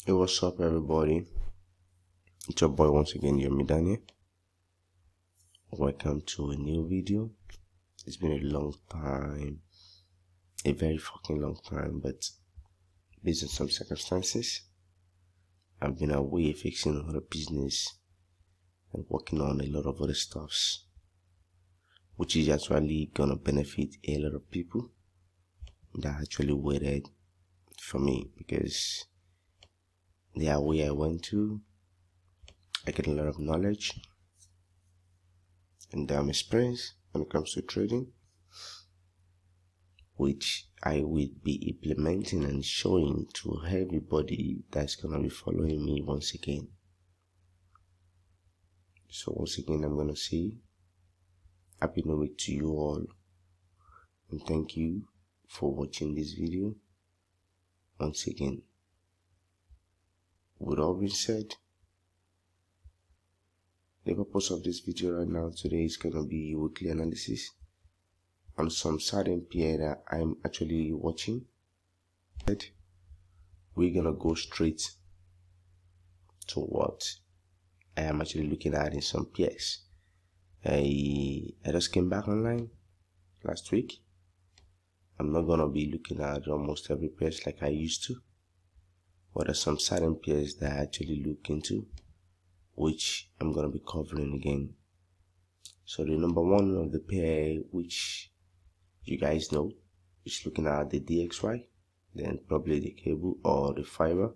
Hey, what's up, everybody? It's your boy once again, Daniel. Welcome to a new video. It's been a long time, a very fucking long time, but based on some circumstances, I've been away fixing a lot of business and working on a lot of other stuffs, which is actually gonna benefit a lot of people that actually waited for me, because the way I went to, I get a lot of knowledge and experience when it comes to trading, which I will be implementing and showing to everybody that's gonna be following me once again. So once again, I'm gonna say Happy New Week to you all, and thank you for watching this video once again. With all being said, the purpose of this video right now today is gonna be weekly analysis on some certain pair that I'm actually watching. We're gonna go straight to what I am actually looking at in some pairs. I just came back online last week. I'm not gonna be looking at almost every pairs like I used to, but there's some certain pairs that I actually look into, which I'm gonna be covering again. So the number one of the pair, which you guys know, is looking at the DXY, then probably the cable or the fiber.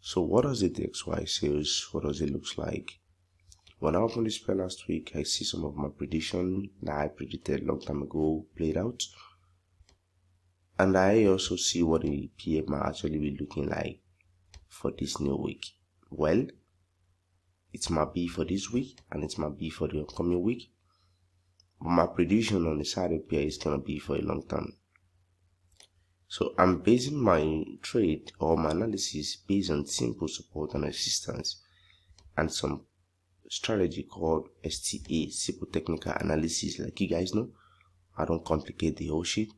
So what does the DXY says? What does it look like? When I opened this pair last week, I see some of my prediction that I predicted a long time ago played out, and I also see what the PM might actually be looking like for this new week. Well, it might be for this week and it might be for the upcoming week, but my prediction on the side of pair is gonna be for a long time. So I'm basing my trade or my analysis based on simple support and resistance and some strategy called STA, simple technical analysis. Like you guys know, I don't complicate the whole shit.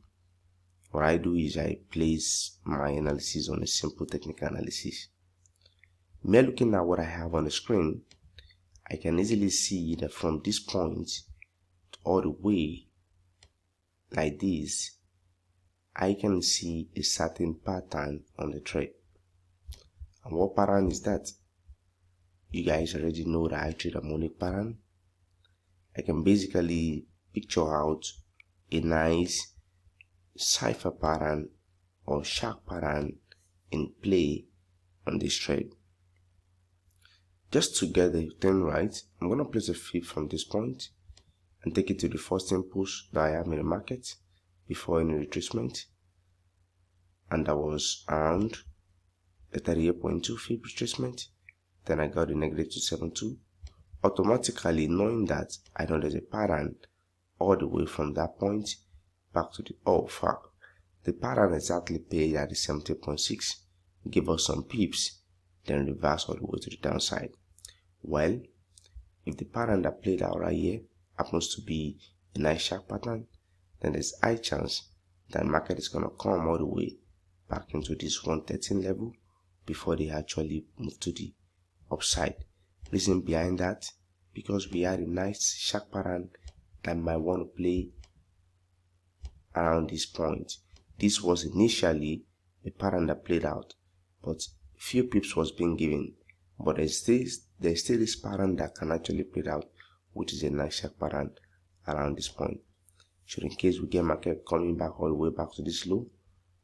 What I do is I place my analysis on a simple technical analysis. Me looking at what I have on the screen, I can easily see that from this point all the way like this, I can see a certain pattern on the trade. And what pattern is that? You guys already know that I trade a harmonic pattern. I can basically picture out a nice cipher pattern or shark pattern in play on this trade. Just to get the thing right, I'm going to place a fib from this point and take it to the first impulse that I have in the market before any retracement, and that was around a 38.2 fib retracement. Then I got the negative 272, automatically knowing that I know there's a pattern all the way from that point back to the the pattern exactly paid at the 70.6, give us some pips, then reverse all the way to the downside. Well, if the pattern that played out right here happens to be a nice sharp pattern, then there's high chance that market is gonna come all the way back into this 113 level before they actually move to the upside. Reason behind that, because we had a nice sharp pattern that might want to play around this point. This was initially a pattern that played out, but few pips was being given, but there's still this pattern that can actually play out, which is a nice sharp pattern around this point. Should in case we get market coming back all the way back to this low,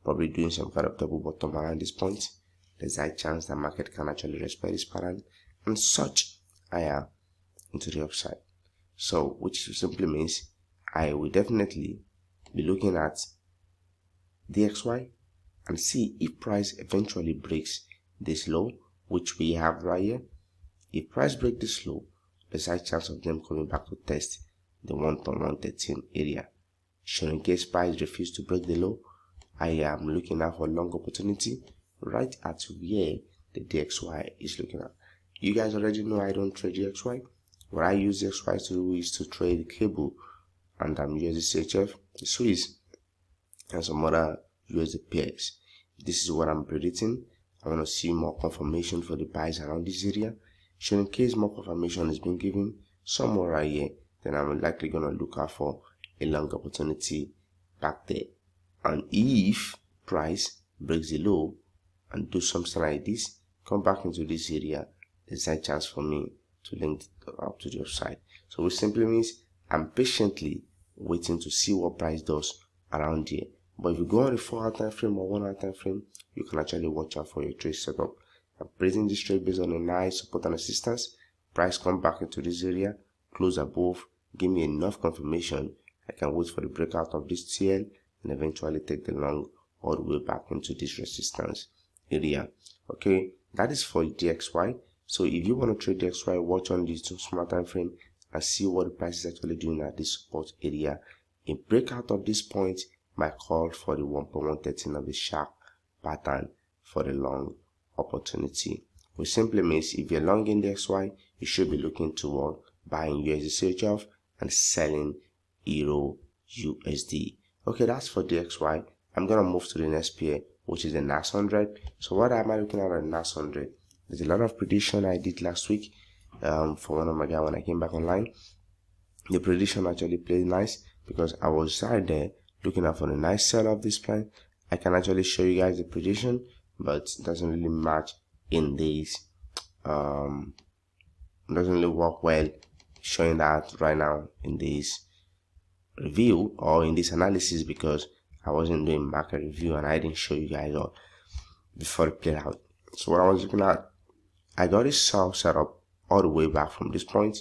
probably doing some kind of double bottom around this point, there's a high chance that market can actually respect this pattern and such higher into the upside. So which simply means I will definitely be looking at DXY and see if price eventually breaks this low, which we have right here. If price break this low, there's a high chance of them coming back to test the 1.113 area. Should in case price refuse to break the low, I am looking out for a long opportunity right at where the DXY is looking at. You guys already know I don't trade DXY. What I use DXY to do is to trade the cable, and I'm using CHF, the Swiss, and some other USD pairs. This is what I'm predicting, I want to see more confirmation for the buys around this area. So in case more confirmation is being given somewhere right here, then I'm likely going to look out for a long opportunity back there. And if price breaks the low and do something like this, come back into this area, there's a chance for me to link up to the upside. So it simply means I'm patiently waiting to see what price does around here. But if you go on the 4-hour time frame or 1-hour time frame, you can actually watch out for your trade setup. I'm praising this trade based on a nice support and resistance. Price come back into this area, close above, give me enough confirmation. I can wait for the breakout of this TL and eventually take the long all the way back into this resistance area. Okay, that is for DXY. So if you want to trade DXY, watch on this small time frame and see what the price is actually doing at this support area. In breakout of this point, my call for the 1.113 of the sharp pattern for the long opportunity, which simply means if you're long in the XY, you should be looking toward buying USD CHF and selling Euro USD. Okay, that's for the XY. I'm gonna move to the next pair, which is the NAS 100. So what am I looking at the NAS 100? There's a lot of prediction I did last week for one of my guys when I came back online. The prediction actually played nice because I was right there looking out for a nice sell of this plan. I can actually show you guys the prediction, but it doesn't really match in this. Doesn't really work well showing that right now in this review or in this analysis because I wasn't doing market review and I didn't show you guys all before it played out. So what I was looking at, I got this sell set up all the way back from this point.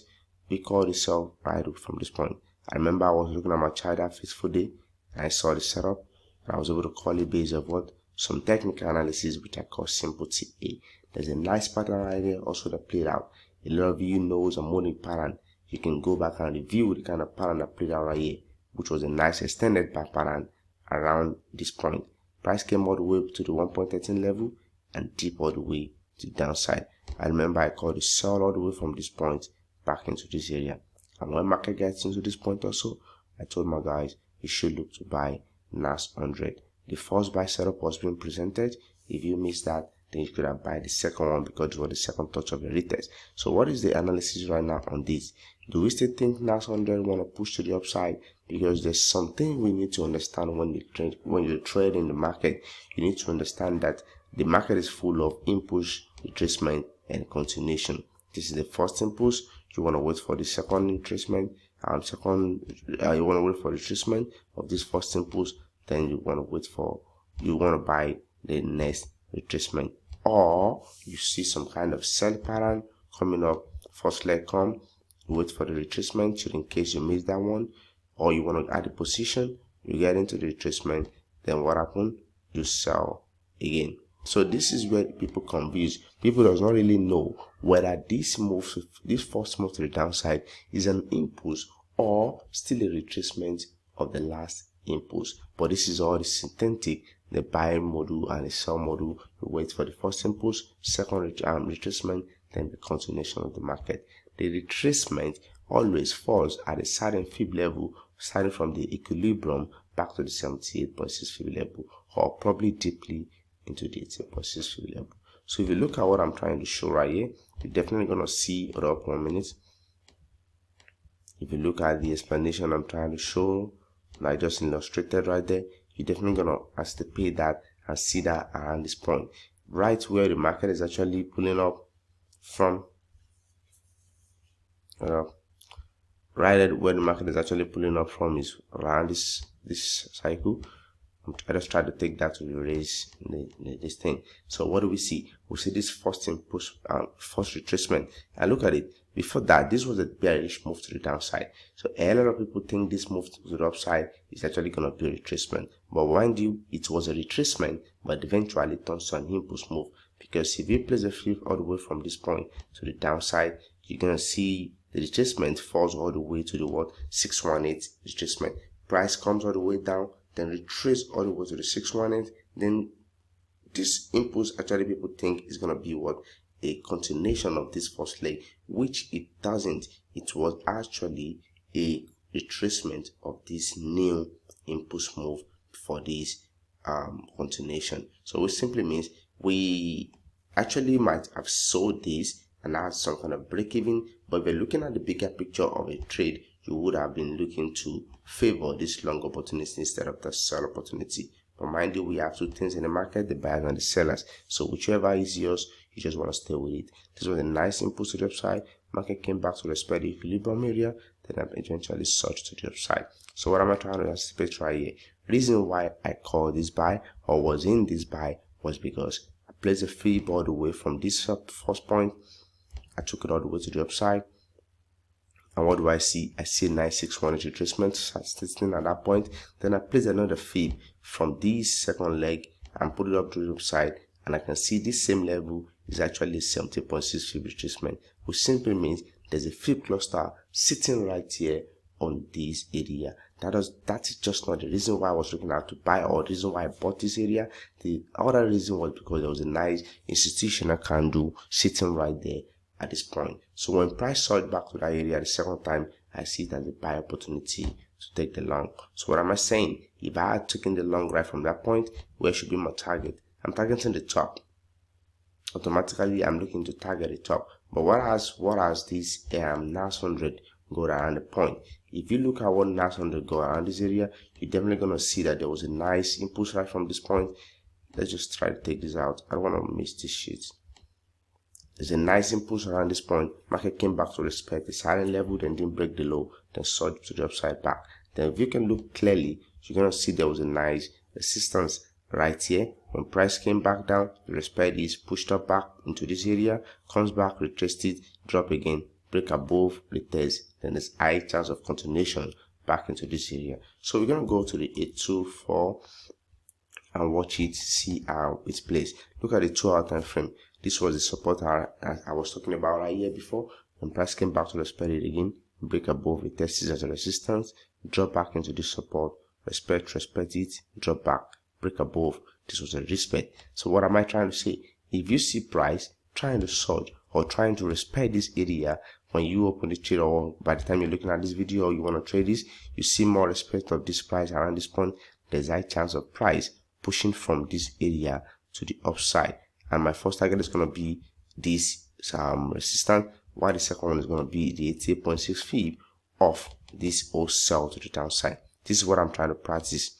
We call this sell right from this point. I remember I was looking at my chart that faithful day and I saw the setup and I was able to call it based of what some technical analysis which I call simple TA. There's a nice pattern right there also that played out. A lot of you knows a morning pattern. You can go back and review the kind of pattern that played out right here, which was a nice extended pattern around this point. Price came all the way to the 1.13 level and deep all the way to the downside. I remember I called the sell all the way from this point back into this area. And when market gets into this point also, I told my guys you should look to buy NAS 100. The first buy setup was being presented. If you missed that, then you could have buy the second one because it was the second touch of the retest. So what is the analysis right now on this? Do we still think NAS 100 want to push to the upside? Because there's something we need to understand when you trade in the market. You need to understand that the market is full of impulse, retracement, and continuation. This is the first impulse. You want to wait for the second retracement. You want to wait for the retracement of this first impulse. Then you want to buy the next retracement, or you see some kind of sell pattern coming up. First leg come, wait for the retracement in case you miss that one, or you want to add a position. You get into the retracement, then what happens? You sell again. So this is where people confuse. People does not really know whether this first move to the downside is an impulse or still a retracement of the last impulse. But this is all the synthetic, the buy model and the sell model. You wait for the first impulse, second retracement, then the continuation of the market. The retracement always falls at a certain fib level, starting from the equilibrium back to the 78.6 fib level, or probably deeply into the 18.6 fib level. So if you look at what I'm trying to show right here, you're definitely going to see, hold up 1 minute. If you look at the explanation I'm trying to show, I just illustrated right there, you're definitely going to anticipate that and see that around this point. Right where the market is actually pulling up from, right where the market is actually pulling up from is around this cycle. I just try to take that to erase this thing. So what do we see? We see this first impulse, first retracement. And look at it. Before that, this was a bearish move to the downside. So a lot of people think this move to the upside is actually going to be a retracement. But mind you, it was a retracement, but eventually turns to an impulse move. Because if you place a flip all the way from this point to the downside, you're going to see the retracement falls all the way to the 618 retracement. Price comes all the way down, then retrace all the way to the 618. Then this impulse actually people think is going to be a continuation of this first leg, which it doesn't. It was actually a retracement of this new impulse move for this continuation. So it simply means we actually might have sold this and had some kind of break even, but if you're looking at the bigger picture of a trade, you would have been looking to favor this long opportunity instead of the sell opportunity. But mind you, we have two things in the market, the buyers and the sellers. So whichever is yours, you just want to stay with it. This was a nice impulse to the upside. Market came back to respect the equilibrium area, then I eventually surged to the upside. So what am I trying to anticipate right here? Reason why I called this buy or was in this buy was because I placed a fib all the way from this first point. I took it all the way to the upside. And what do I see? I see a nice 6-1 retracement sitting at that point. Then I place another fib from this second leg and put it up to the upside. And I can see this same level is actually a 70.6 fib retracement, which simply means there's a fib cluster sitting right here on this area. That is just not the reason why I was looking at to buy or the reason why I bought this area. The other reason was because there was a nice institutional candle sitting right there at this point. So when price surged back to that area the second time, I see it as a buy opportunity to take the long. So what am I saying? If I had taken the long right from that point, where should be my target? I'm targeting the top. Automatically, I'm looking to target the top. But what has this NAS 100 go around the point? If you look at what NAS 100 go around this area, you're definitely gonna see that there was a nice impulse right from this point. Let's just try to take this out. I don't want to miss this shit. There's a nice impulse around this point. Market came back to respect the silent level, then didn't break the low, then surged to the upside back. Then if you can look clearly, you're gonna see there was a nice resistance right here. When price came back down, the respect is pushed up back into this area, comes back, retraced it, drop again, break above, retest, then there's high chance of continuation back into this area. So we're gonna go to the 824 and watch it, see how it plays. Look at the 2-hour time frame. This was the support I was talking about right here before. When price came back to respect it again, break above, it tests as a resistance, drop back into this support, respect it, drop back, break above. This was a respect. So what am I trying to say? If you see price trying to surge or trying to respect this area when you open the trade, or by the time you're looking at this video or you want to trade this, you see more respect of this price around this point, there's a high chance of price pushing from this area to the upside. And my first target is going to be this resistance, while the second one is going to be the 88.6 fib of this whole sell to the downside. This is what I'm trying to practice.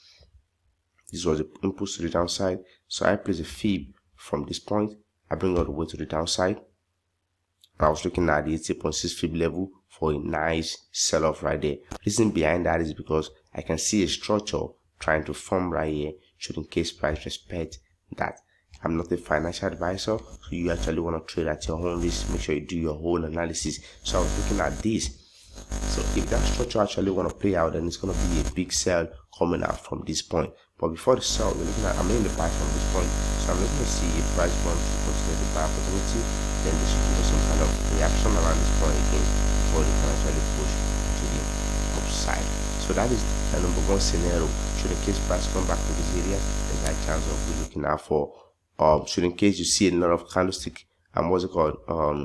This was the impulse to the downside, so I place a fib from this point. I bring it all the way to the downside. I was looking at the 88.6 fib level for a nice sell-off right there. Reason behind that is because I can see a structure trying to form right here, should in case price respect that. I'm not a financial advisor, so you actually want to trade at your own risk. Make sure you do your whole analysis. So I was looking at this. So if that structure actually want to play out, then it's going to be a big sell coming out from this point. But before the sell, we're looking at, I'm in the buy from this point. So I'm looking to see if price wants to continue the buy opportunity, then they should give us some kind of reaction around this point again before they can actually push to the upside. So that is the number one scenario. Should in case price come back to this area, there's a chance of we looking out for should in case you see a lot of candlestick what's it called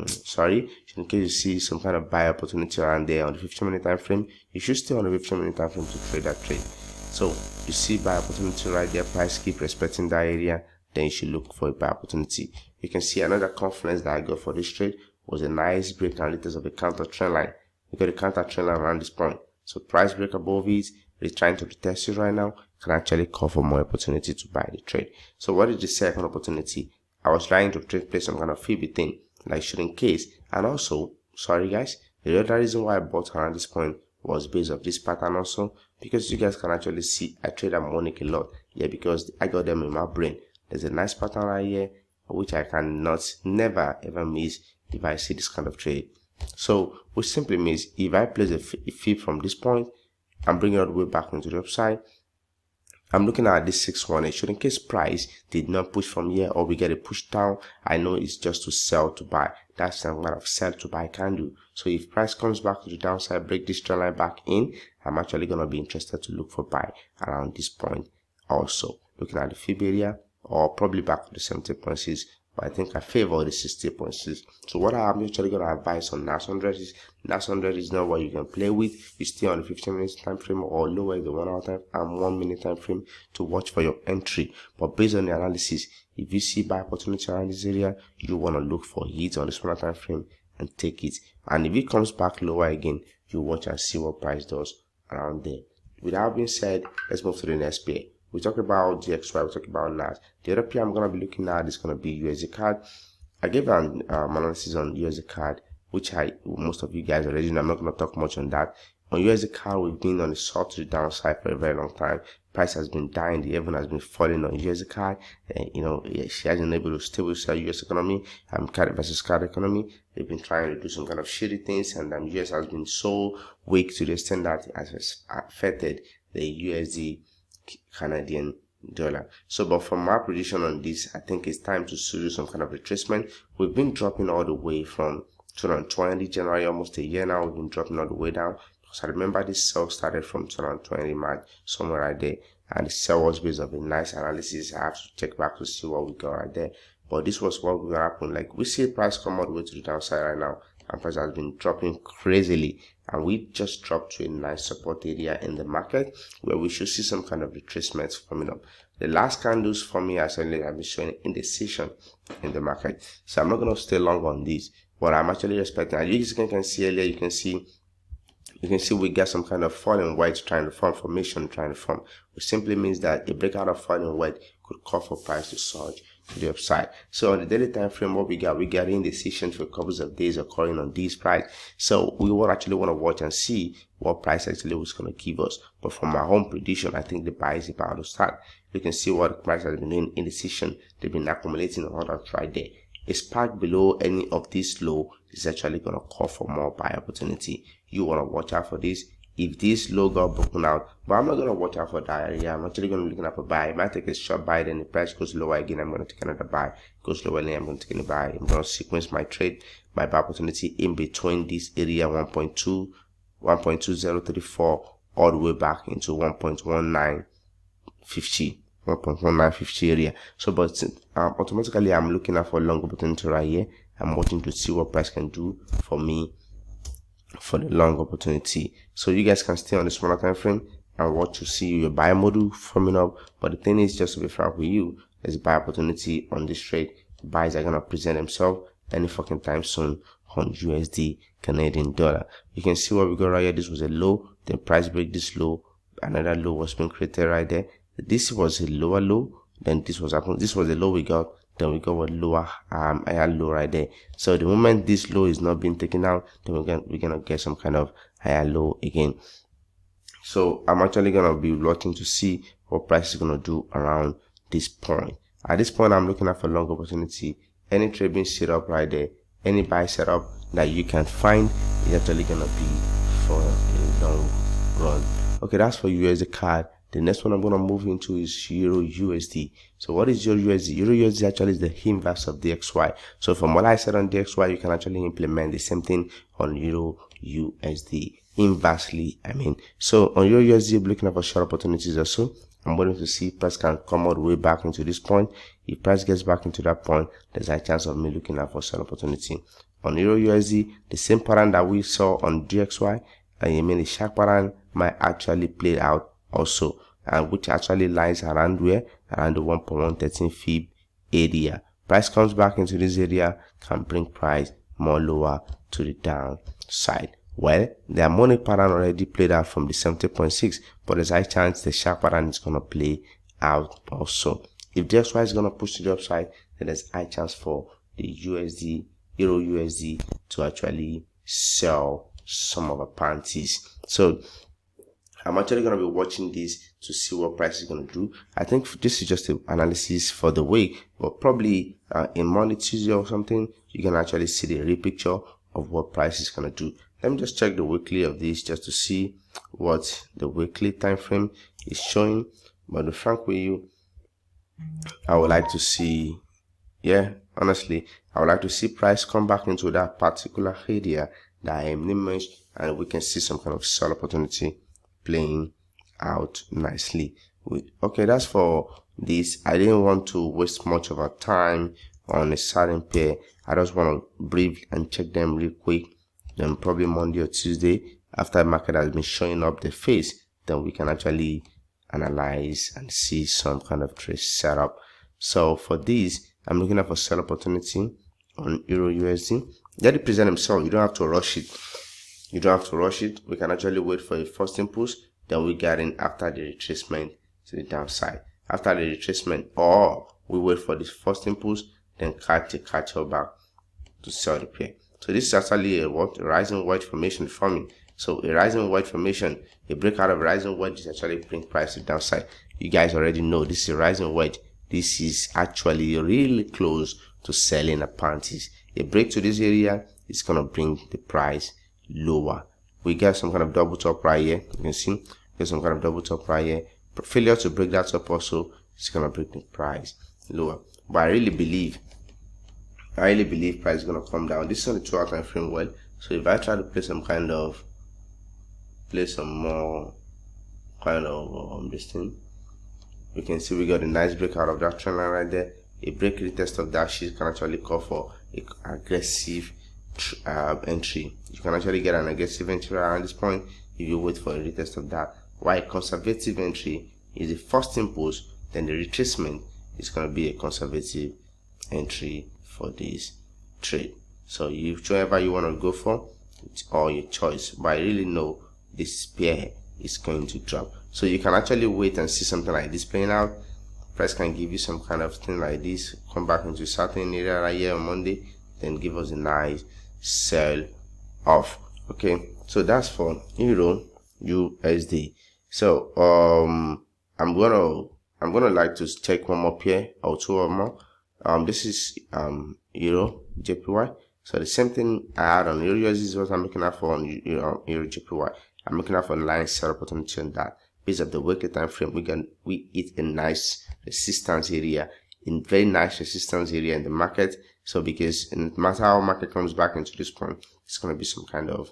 should in case you see some kind of buy opportunity around there on the 15-minute time frame, you should stay on the 15-minute time frame to trade that trade. So you see buy opportunity right there, price keep respecting that area, then you should look for a buy opportunity. You can see another confluence that I got for this trade was a nice break and liters of a counter trend line. You got a counter trend line around this point, so price break above it, they're trying to retest it right now, can actually call for more opportunity to buy the trade. So what is the second opportunity? I was trying to trade play some kind of freebie thing, like should in case, and also, sorry guys, the other reason why I bought around this point was based off this pattern also, because you guys can actually see I trade harmonic a lot. Yeah, because I got them in my brain. There's a nice pattern right here, which I never ever miss if I see this kind of trade. So, which simply means if I place a fib from this point and bring it all the way back into the upside, I'm looking at this 618. Should in case price did not push from here or we get a push down, I know it's just to sell to buy. That's some kind of sell to buy can do. So if price comes back to the downside, break this trend line back in, I'm actually going to be interested to look for buy around this point. Also looking at the fib area or probably back to the 70.6 but I think I favor the 60.6. So what I'm actually going to advise on NAS 100 is NAS 100 is not what you can play with. You stay on the 15 minutes time frame or lower the 1 hour time and 1 minute time frame to watch for your entry. But based on the analysis, if you see buy opportunity around this area, you want to look for hits on the smaller time frame and take it. And if it comes back lower again, you watch and see what price does around there. With that being said, let's move to the next pair. We talk about GXY, we talk about NAS. The other pair I'm going to be looking at is going to be USD CAD. I gave an analysis on USD CAD, which most of you guys already know. I'm not going to talk much on that. On USD CAD, we've been on the short to the downside for a very long time. Price has been dying, the heaven has been falling on USD CAD. She hasn't been able to stabilize US economy. CAD versus CAD economy. They've been trying to do some kind of shitty things, and US has been so weak to the extent that it has affected the USD Canadian dollar. So, but from my prediction on this, I think it's time to do some kind of retracement. We've been dropping all the way from 2020 January, almost a year now. We've been dropping all the way down. So I remember this sell started from 2020 March, somewhere right there, and the sell was based on a nice analysis. I have to check back to see what we got right there. But this was what will happen. Like, we see price come all the way to the downside right now, and price has been dropping crazily, and we just dropped to a nice support area in the market where we should see some kind of retracement coming up. The last candles for me actually have been showing indecision in the market, so I'm not going to stay long on this. What I'm actually expecting, as you can see earlier, you can see we get some kind of falling wedge trying to form, formation trying to form, which simply means that a breakout of falling wedge could call for price to surge to the upside. So on the daily time frame, what we got indecision for a couple of days occurring on this price. So we will actually want to watch and see what price actually was going to give us. But from my home prediction, I think the buy is about to start. You can see what the price has been doing indecision. They've been accumulating on that right there. A spark below any of this low is actually going to call for more buy opportunity. You want to watch out for this. If this low got broken out, but I'm not going to watch out for that area. I'm actually going to be looking at a buy. I might take a short buy, then the price goes lower again. I'm going to take another buy. Goes lower again, I'm going to take a buy. I'm going to sequence my trade, my buy opportunity in between this area 1.2034 all the way back into 1.1950 area. So, but automatically I'm looking out for a long opportunity right here. I'm watching to see what price can do for me for the long opportunity. So you guys can stay on the smaller time frame and watch to see your buy model forming up. But the thing is, just to be frank with you, there's buy opportunity on this trade. Buys are gonna present themselves any fucking time soon on USD Canadian dollar. You can see what we got right here. This was a low, then price break this low, another low was being created right there. This was a lower low, then this was happening. This was the low we got, then we got a lower higher low right there. So the moment this low is not being taken out, then we're gonna get some kind of higher low again. So I'm actually gonna be watching to see what price is gonna do around this point. At this point, I'm looking at for long opportunity. Any trade being set up right there, any buy setup that you can find is actually gonna be for a long run. Okay, that's for USD CAD. The next one I'm going to move into is Euro USD. So what is Euro USD? Euro USD actually is the inverse of DXY. So from what I said on DXY, you can actually implement the same thing on Euro USD. Inversely, I mean. So on Euro USD, I'm looking at for short opportunities also. I'm waiting to see if price can come all the way back into this point. If price gets back into that point, there's a chance of me looking at for short opportunity. On Euro USD, the same pattern that we saw on DXY, I mean the sharp pattern might actually play out also, and which actually lies around where? Around the 1.113 fib area. Price comes back into this area, can bring price more lower to the downside. Well, the harmonic pattern already played out from the 70.6, but there's a high chance the sharp pattern is going to play out also. If DXY is going to push to the upside, then there's a high chance for the USD, Euro USD to actually sell some of the panties. So I'm actually going to be watching this to see what price is going to do. I think this is just an analysis for the week, but probably in Monday, Tuesday or something, you can actually see the real picture of what price is going to do. Let me just check the weekly of this just to see what the weekly time frame is showing. But to be frank with you, I would like to see, honestly, I would like to see price come back into that particular area that I am imaged, and we can see some kind of sell opportunity playing out nicely. Okay, that's for this. I didn't want to waste much of our time on a certain pair. I just want to brief and check them real quick. Then probably Monday or Tuesday, after the market has been showing up the face, then we can actually analyze and see some kind of trade setup. So for this, I'm looking at for sell opportunity on Euro USD. Let it present himself. You don't have to rush it. You don't have to rush it. We can actually wait for a first impulse, then we get in after the retracement to the downside. After the retracement, or we wait for this first impulse, then catch up back to sell the pair. So this is actually a rising wedge formation forming. So a rising wedge formation, a breakout of rising wedge is actually bring price to downside. You guys already know this is a rising wedge. This is actually really close to selling a panties. A break to this area is gonna bring the price lower. We get some kind of double top right here. You can see there's some kind of double top right here. Failure to break that top also is gonna bring the price lower. But I really believe price is gonna come down. This is on the 2-hour time frame. Well, so if I try to play some more kind of this thing, we can see we got a nice breakout of that trend line right there. A break retest of that sheet can actually call for an aggressive entry. You can actually get an aggressive entry around this point if you wait for a retest of that. While a conservative entry is the first impulse, then the retracement is going to be a conservative entry for this trade. So whichever you want to go for, it's all your choice. But I really know this pair is going to drop. So you can actually wait and see something like this playing out. Price can give you some kind of thing like this, come back into a certain area right here on Monday, then give us a nice sell off. Okay, so that's for Euro USD. So I'm gonna like to take one more pair or two or more. This is Euro JPY. So the same thing I had on Euro USD is what I'm looking at for on Euro JPY. I'm looking at for a line sell opportunity on that. Based on the weekly time frame, we hit a nice resistance area, very nice resistance area in the market. So because no matter how market comes back into this point, it's gonna be some kind of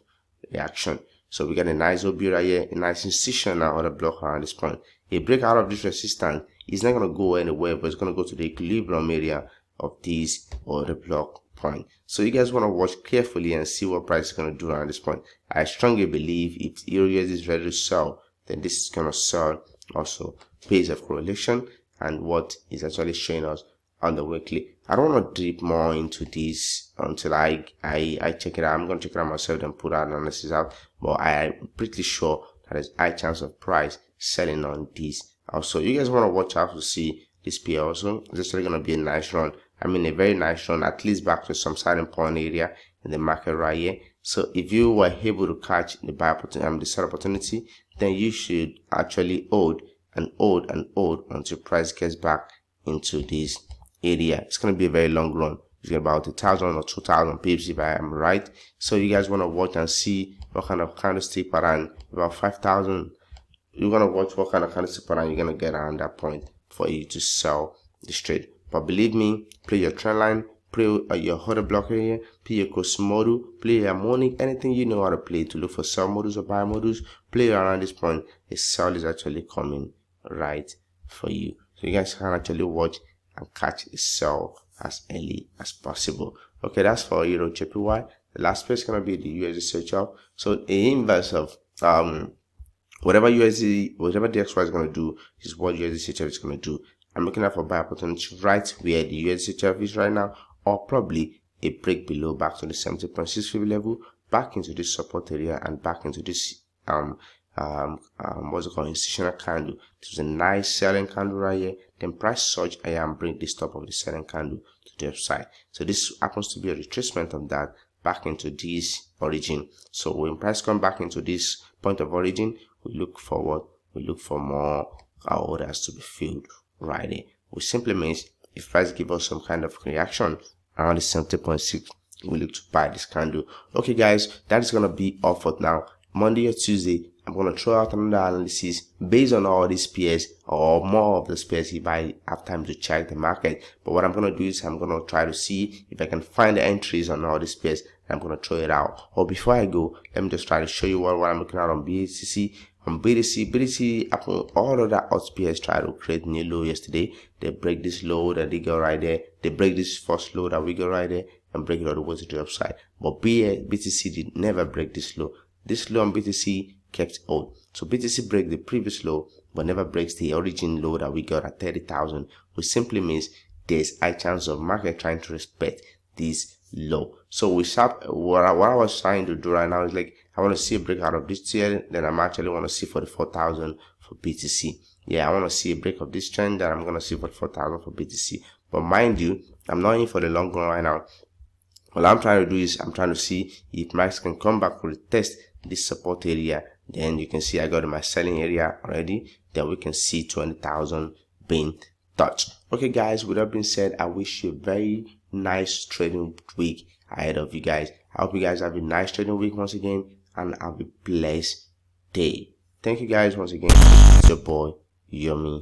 reaction. So we got a nice OB right here, a nice incision now on the block around this point. A break out of this resistance is not gonna go anywhere, but it's gonna go to the equilibrium area of this or the block point. So you guys want to watch carefully and see what price is going to do around this point. I strongly believe if Euro USD is ready to sell, then this is going to sell also based of correlation and what is actually showing us on the weekly. I don't want to dip more into this until I check it out. I'm going to check it out myself and put our analysis out, but I'm pretty sure that there's high chance of price selling on this. Also, you guys want to watch out to see this pair also. It's actually going to be a nice run. I mean, a very nice run, at least back to some starting point area in the market right here. So if you were able to catch the buy opportunity, the sell opportunity, then you should actually hold until price gets back into this area. It's going to be a very long run. It's about 1,000 or 2,000 pips if I am right. So you guys want to watch and see what kind of candlestick pattern, about 5,000. You're going to watch what kind of candlestick pattern you're going to get around that point for you to sell this trade. But believe me, play your trend line, play your order blocker here, play your cross model, play your harmonic, anything you know how to play to look for sell models or buy models, play around this point. A sell is actually coming right for you. So you guys can actually watch and catch a sell as early as possible. Okay, that's for Euro JPY. The last place is gonna be the USD search up. So the inverse of whatever DXY is gonna do is what USD search is gonna do. I'm looking at for buy opportunity right where the USD is right now, or probably a break below back to the 70.65 level, back into this support area and back into this what's it called, institutional candle. This is a nice selling candle right here. Then price surge and bring the stop of the selling candle to the upside. So this happens to be a retracement of that back into this origin. So when price come back into this point of origin, we look forward, we look for more orders to be filled right here, which simply means if price give us some kind of reaction around the 70.6, we look to buy this candle. Okay guys, that is gonna be all for now. Monday or Tuesday, I'm gonna throw out another analysis based on all these pairs or more of the pairs if I have time to check the market. But what I'm gonna do is I'm gonna try to see if I can find the entries on all these pairs. I'm gonna throw it out. Or before I go, let me just try to show you what I'm looking at on BACC. On BTC, all other altpairs tried to create new low yesterday. They break this low that they go right there. They break this first low that we go right there and break it all the way to the upside. But BTC did never break this low. This low on BTC kept out. So BTC break the previous low but never breaks the origin low that we got at 30,000, which simply means there's a chance of market trying to respect this low. So what I was trying to do right now is like, I want to see a break out of this tier, then I'm actually want to see 44,000 for BTC. Yeah, I want to see a break of this trend, that I'm going to see 44,000 for BTC. But mind you, I'm not in for the long run right now. What I'm trying to do is I'm trying to see if Max can come back to test this support area. Then you can see I got in my selling area already. Then we can see 20,000 being touched. Okay guys, with that being said, I wish you a very nice trading week ahead of you guys. I hope you guys have a nice trading week once again, and have a blessed day. Thank you guys once again. It's your boy Yomi.